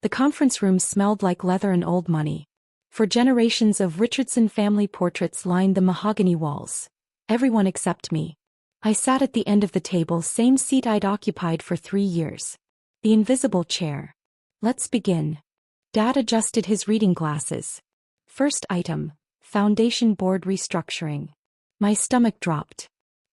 The conference room smelled like leather and old money. For generations of Richardson family portraits lined the mahogany walls. Everyone except me. I sat at the end of the table, same seat I'd occupied for 3 years. The invisible chair. Let's begin. Dad adjusted his reading glasses. First item, foundation board restructuring. My stomach dropped.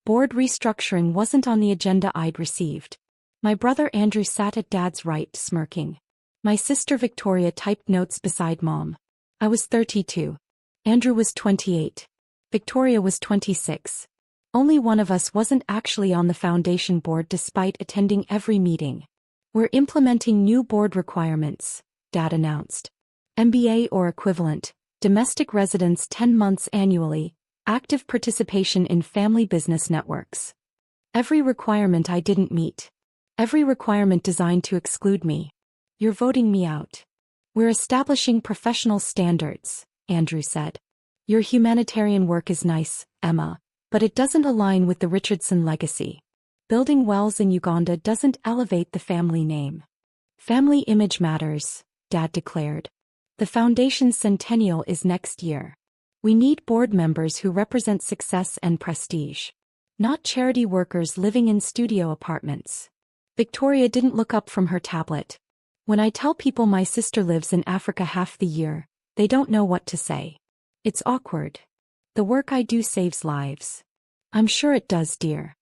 Board restructuring wasn't on the agenda I'd received. My brother Andrew sat at Dad's right, smirking. My sister Victoria typed notes beside Mom. I was 32. Andrew was 28. Victoria was 26. Only one of us wasn't actually on the foundation board despite attending every meeting. We're implementing new board requirements, Dad announced. MBA or equivalent, domestic residence 10 months annually, active participation in family business networks. Every requirement I didn't meet. Every requirement designed to exclude me. You're voting me out. We're establishing professional standards, Andrew said. Your humanitarian work is nice, Emma, but it doesn't align with the Richardson legacy. Building wells in Uganda doesn't elevate the family name. Family image matters, Dad declared. The foundation's centennial is next year. We need board members who represent success and prestige. Not charity workers living in studio apartments. Victoria didn't look up from her tablet. When I tell people my sister lives in Africa half the year, they don't know what to say. It's awkward. The work I do saves lives. I'm sure it does, dear.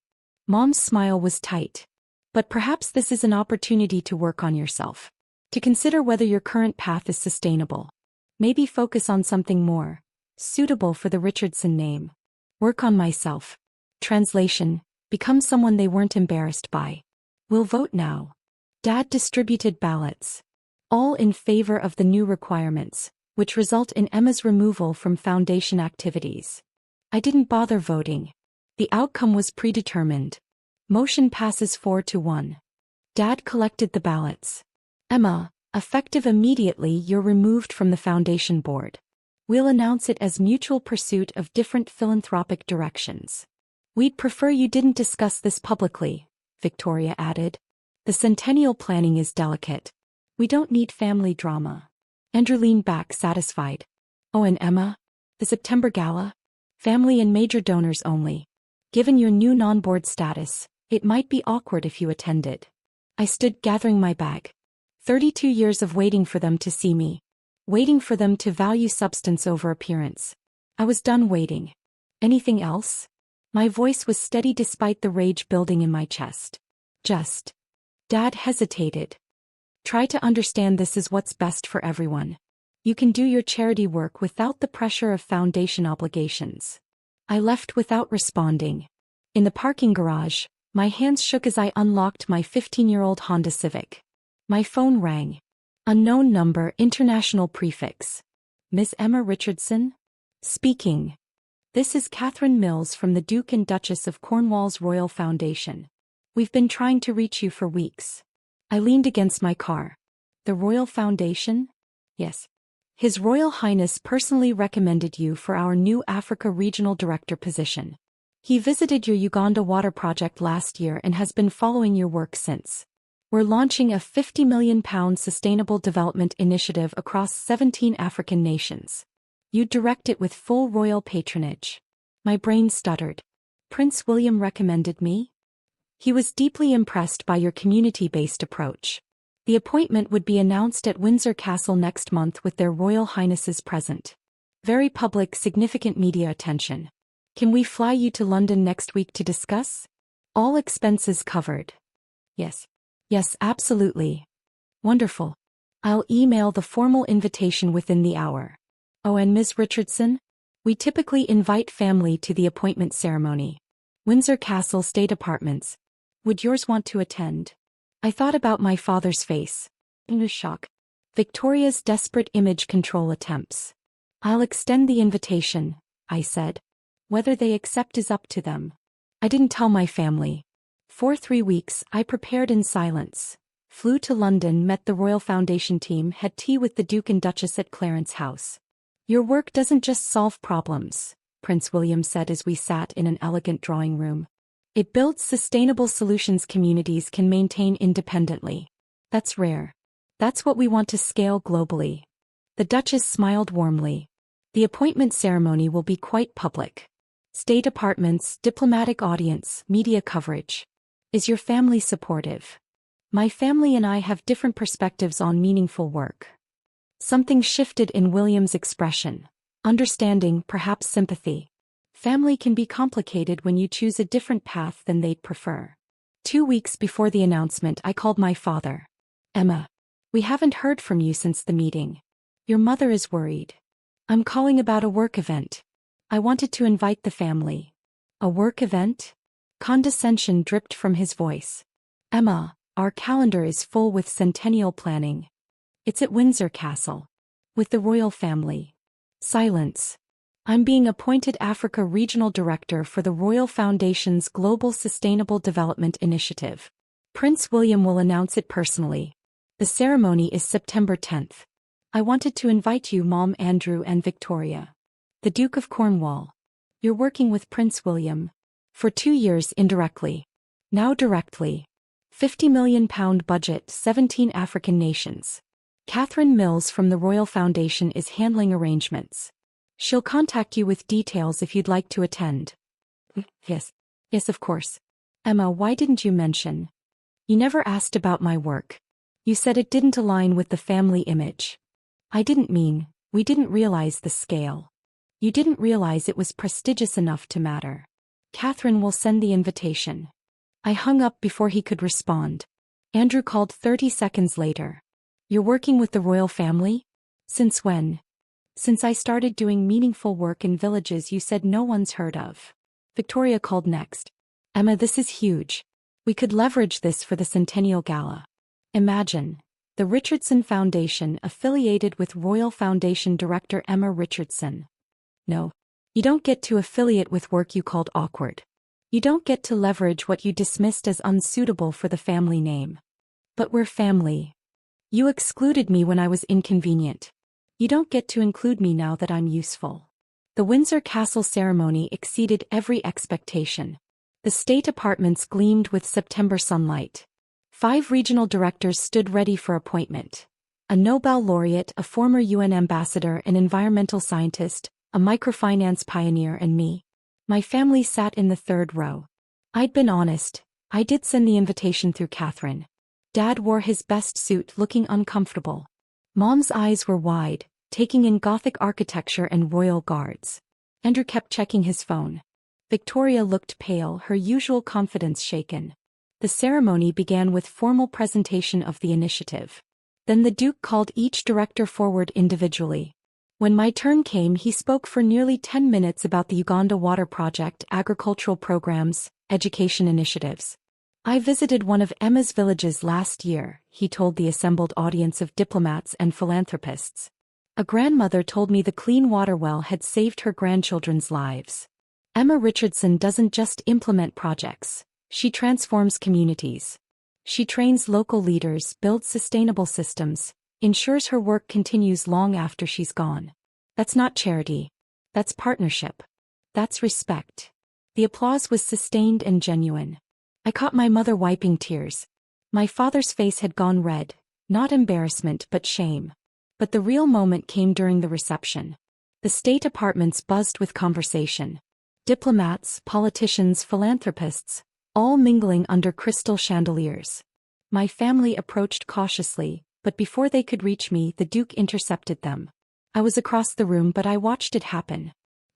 Mom's smile was tight. But perhaps this is an opportunity to work on yourself. To consider whether your current path is sustainable. Maybe focus on something more suitable for the Richardson name. Work on myself. Translation, become someone they weren't embarrassed by. We'll vote now. Dad distributed ballots. All in favor of the new requirements, which result in Emma's removal from foundation activities. I didn't bother voting. The outcome was predetermined. Motion passes 4-1. Dad collected the ballots. Emma, effective immediately, you're removed from the foundation board. We'll announce it as mutual pursuit of different philanthropic directions. We'd prefer you didn't discuss this publicly, Victoria added. The centennial planning is delicate. We don't need family drama. Andrew leaned back, satisfied. Oh, and Emma? The September gala? Family and major donors only. Given your new non-board status, it might be awkward if you attended. I stood gathering my bag. 32 years of waiting for them to see me. Waiting for them to value substance over appearance. I was done waiting. Anything else? My voice was steady despite the rage building in my chest. Just. Dad hesitated. Try to understand this is what's best for everyone. You can do your charity work without the pressure of foundation obligations. I left without responding. In the parking garage, my hands shook as I unlocked my 15-year-old Honda Civic. My phone rang. Unknown number, international prefix. Ms. Emma Richardson? Speaking. This is Catherine Mills from the Duke and Duchess of Cornwall's Royal Foundation. We've been trying to reach you for weeks. I leaned against my car. The Royal Foundation? Yes. His Royal Highness personally recommended you for our new Africa Regional Director position. He visited your Uganda water project last year and has been following your work since. We're launching a £50 million sustainable development initiative across 17 African nations. You direct it with full royal patronage. My brain stuttered. Prince William recommended me? He was deeply impressed by your community-based approach. The appointment would be announced at Windsor Castle next month with their Royal Highnesses present. Very public, significant media attention. Can we fly you to London next week to discuss? All expenses covered. Yes. Yes, absolutely. Wonderful. I'll email the formal invitation within the hour. Oh, and Ms. Richardson? We typically invite family to the appointment ceremony. Windsor Castle State Apartments. Would yours want to attend? I thought about my father's face. In shock. Victoria's desperate image control attempts. I'll extend the invitation, I said. Whether they accept is up to them. I didn't tell my family. For 3 weeks, I prepared in silence. Flew to London, met the Royal Foundation team, had tea with the Duke and Duchess at Clarence House. Your work doesn't just solve problems, Prince William said as we sat in an elegant drawing room. It builds sustainable solutions communities can maintain independently. That's rare. That's what we want to scale globally. The Duchess smiled warmly. The appointment ceremony will be quite public. State apartments, diplomatic audience, media coverage. Is your family supportive? My family and I have different perspectives on meaningful work. Something shifted in William's expression. Understanding, perhaps sympathy. Family can be complicated when you choose a different path than they'd prefer. 2 weeks before the announcement, I called my father. Emma. We haven't heard from you since the meeting. Your mother is worried. I'm calling about a work event. I wanted to invite the family. A work event? Condescension dripped from his voice. Emma, our calendar is full with centennial planning. It's at Windsor Castle. With the royal family. Silence. I'm being appointed Africa Regional Director for the Royal Foundation's Global Sustainable Development Initiative. Prince William will announce it personally. The ceremony is September 10th. I wanted to invite you, Mom, Andrew and Victoria. The Duke of Cornwall. You're working with Prince William. For 2 years indirectly. Now directly. £50 million budget, 17 African nations. Catherine Mills from the Royal Foundation is handling arrangements. She'll contact you with details if you'd like to attend. Yes. Yes, of course. Emma, why didn't you mention? You never asked about my work. You said it didn't align with the family image. I didn't mean, we didn't realize the scale. You didn't realize it was prestigious enough to matter. Catherine will send the invitation. I hung up before he could respond. Andrew called 30 seconds later. You're working with the royal family? Since when? Since I started doing meaningful work in villages you said no one's heard of. Victoria called next. Emma, this is huge. We could leverage this for the Centennial Gala. Imagine. The Richardson Foundation affiliated with Royal Foundation Director Emma Richardson. No. You don't get to affiliate with work you called awkward. You don't get to leverage what you dismissed as unsuitable for the family name. But we're family. You excluded me when I was inconvenient. You don't get to include me now that I'm useful. The Windsor Castle ceremony exceeded every expectation. The state apartments gleamed with September sunlight. 5 regional directors stood ready for appointment. A Nobel laureate, a former UN ambassador, an environmental scientist, a microfinance pioneer, and me. My family sat in the 3rd row. I'd been honest. I did send the invitation through Catherine. Dad wore his best suit, looking uncomfortable. Mom's eyes were wide, taking in Gothic architecture and royal guards. Andrew kept checking his phone. Victoria looked pale, her usual confidence shaken. The ceremony began with formal presentation of the initiative. Then the Duke called each director forward individually. When my turn came, he spoke for nearly 10 minutes about the Uganda Water Project, agricultural programs, education initiatives. I visited one of Emma's villages last year, he told the assembled audience of diplomats and philanthropists. A grandmother told me the clean water well had saved her grandchildren's lives. Emma Richardson doesn't just implement projects. She transforms communities. She trains local leaders, builds sustainable systems, ensures her work continues long after she's gone. That's not charity. That's partnership. That's respect. The applause was sustained and genuine. I caught my mother wiping tears. My father's face had gone red, not embarrassment but shame. But the real moment came during the reception. The state apartments buzzed with conversation. Diplomats, politicians, philanthropists, all mingling under crystal chandeliers. My family approached cautiously, but before they could reach me, the Duke intercepted them. I was across the room, but I watched it happen.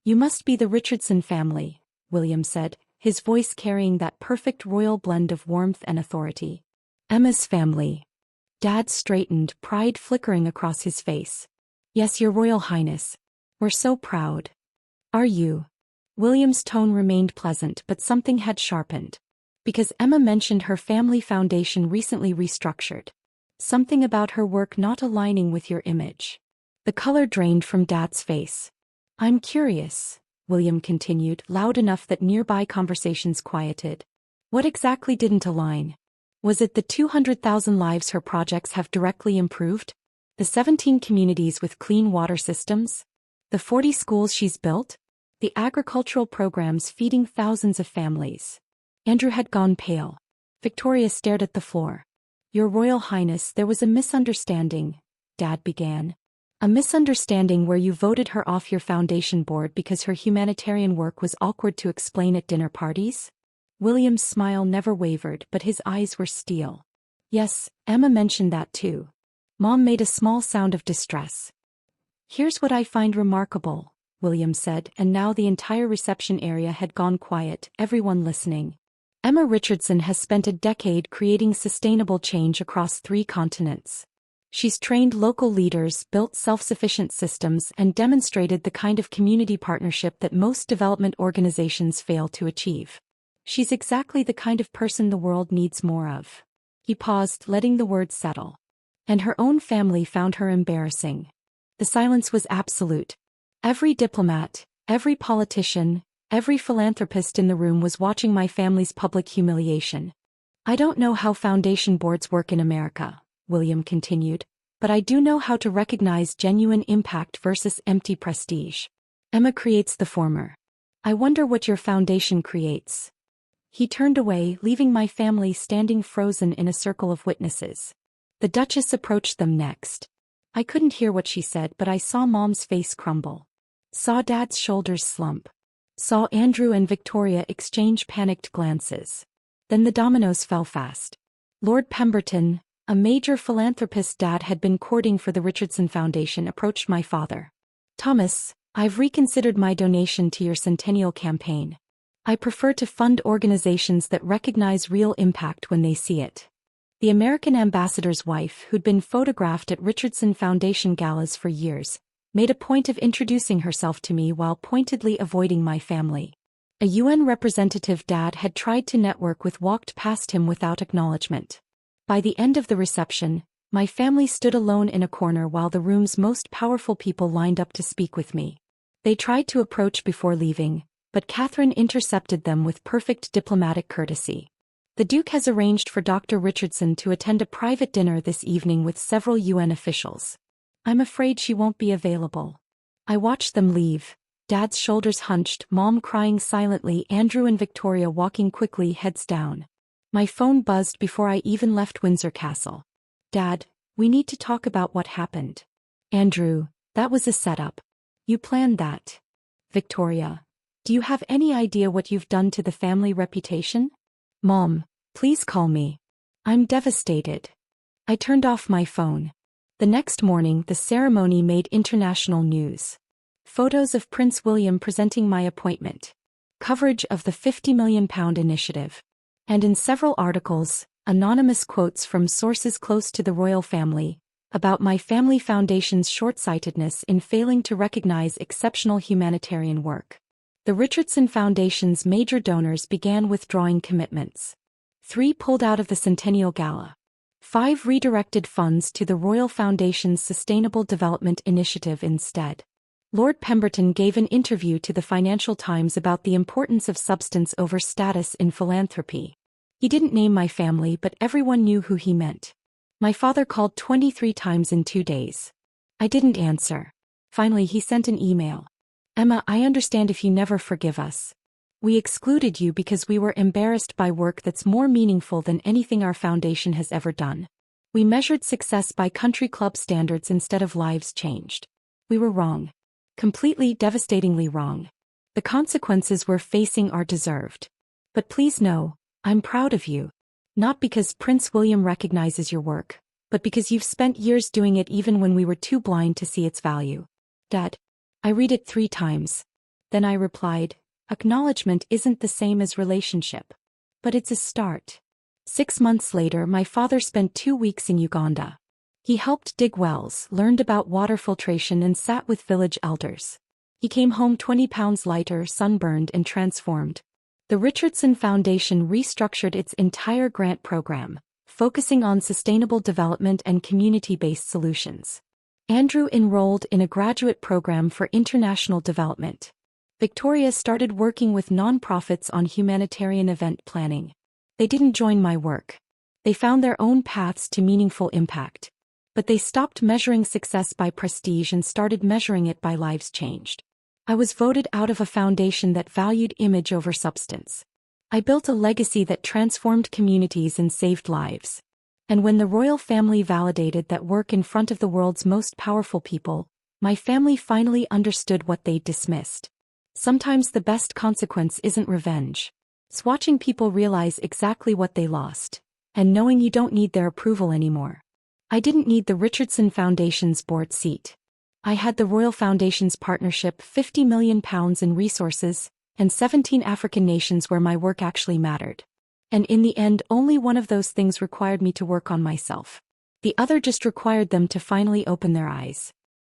You must be the Richardson family, William said, his voice carrying that perfect royal blend of warmth and authority. Emma's family. Dad straightened, pride flickering across his face. Yes, Your Royal Highness. We're so proud. Are you? William's tone remained pleasant, but something had sharpened. Because Emma mentioned her family foundation recently restructured. Something about her work not aligning with your image. The color drained from Dad's face. I'm curious, William continued, loud enough that nearby conversations quieted. What exactly didn't align? Was it the 200,000 lives her projects have directly improved? The 17 communities with clean water systems? The 40 schools she's built? The agricultural programs feeding thousands of families? Andrew had gone pale. Victoria stared at the floor. Your Royal Highness, there was a misunderstanding, Dad began. A misunderstanding where you voted her off your foundation board because her humanitarian work was awkward to explain at dinner parties? William's smile never wavered, but his eyes were steel. Yes, Emma mentioned that too. Mom made a small sound of distress. Here's what I find remarkable, William said, and now the entire reception area had gone quiet, everyone listening. Emma Richardson has spent a decade creating sustainable change across 3 continents. She's trained local leaders, built self-sufficient systems, and demonstrated the kind of community partnership that most development organizations fail to achieve. She's exactly the kind of person the world needs more of. He paused, letting the words settle. And her own family found her embarrassing. The silence was absolute. Every diplomat, every politician, every philanthropist in the room was watching my family's public humiliation. I don't know how foundation boards work in America, William continued, but I do know how to recognize genuine impact versus empty prestige. Emma creates the former. I wonder what your foundation creates. He turned away, leaving my family standing frozen in a circle of witnesses. The Duchess approached them next. I couldn't hear what she said, but I saw Mom's face crumble. Saw Dad's shoulders slump. Saw Andrew and Victoria exchange panicked glances. Then the dominoes fell fast. Lord Pemberton, a major philanthropist Dad had been courting for the Richardson Foundation, approached my father. Thomas, I've reconsidered my donation to your centennial campaign. I prefer to fund organizations that recognize real impact when they see it. The American ambassador's wife, who'd been photographed at Richardson Foundation galas for years, made a point of introducing herself to me while pointedly avoiding my family. A UN representative Dad had tried to network with walked past him without acknowledgement. By the end of the reception, my family stood alone in a corner while the room's most powerful people lined up to speak with me. They tried to approach before leaving, but Catherine intercepted them with perfect diplomatic courtesy. The Duke has arranged for Dr. Richardson to attend a private dinner this evening with several UN officials. I'm afraid she won't be available. I watched them leave, Dad's shoulders hunched, Mom crying silently, Andrew and Victoria walking quickly, heads down. My phone buzzed before I even left Windsor Castle. Dad, we need to talk about what happened. Andrew, that was a setup. You planned that. Victoria, do you have any idea what you've done to the family reputation? Mom, please call me. I'm devastated. I turned off my phone. The next morning, the ceremony made international news. Photos of Prince William presenting my appointment. Coverage of the £50 million initiative. And in several articles, anonymous quotes from sources close to the royal family, about my family foundation's short-sightedness in failing to recognize exceptional humanitarian work. The Richardson Foundation's major donors began withdrawing commitments. 3 pulled out of the Centennial Gala. 5 redirected funds to the Royal Foundation's Sustainable Development Initiative instead. Lord Pemberton gave an interview to the Financial Times about the importance of substance over status in philanthropy. He didn't name my family, but everyone knew who he meant. My father called 23 times in 2 days. I didn't answer. Finally, he sent an email. Emma, I understand if you never forgive us. We excluded you because we were embarrassed by work that's more meaningful than anything our foundation has ever done. We measured success by country club standards instead of lives changed. We were wrong. Completely, devastatingly wrong. The consequences we're facing are deserved. But please know, I'm proud of you. Not because Prince William recognizes your work, but because you've spent years doing it even when we were too blind to see its value. Dad. I read it 3 times. Then I replied, acknowledgement isn't the same as relationship. But it's a start. 6 months later, my father spent 2 weeks in Uganda. He helped dig wells, learned about water filtration, and sat with village elders. He came home 20 pounds lighter, sunburned, and transformed. The Richardson Foundation restructured its entire grant program, focusing on sustainable development and community-based solutions. Andrew enrolled in a graduate program for international development. Victoria started working with nonprofits on humanitarian event planning. They didn't join my work. They found their own paths to meaningful impact. But they stopped measuring success by prestige and started measuring it by lives changed. I was voted out of a foundation that valued image over substance. I built a legacy that transformed communities and saved lives. And when the royal family validated that work in front of the world's most powerful people, my family finally understood what they'd dismissed. Sometimes the best consequence isn't revenge. It's watching people realize exactly what they lost, and knowing you don't need their approval anymore. I didn't need the Richardson Foundation's board seat. I had the Royal Foundation's partnership, £50 million in resources, and 17 African nations where my work actually mattered. And in the end, only one of those things required me to work on myself. The other just required them to finally open their eyes.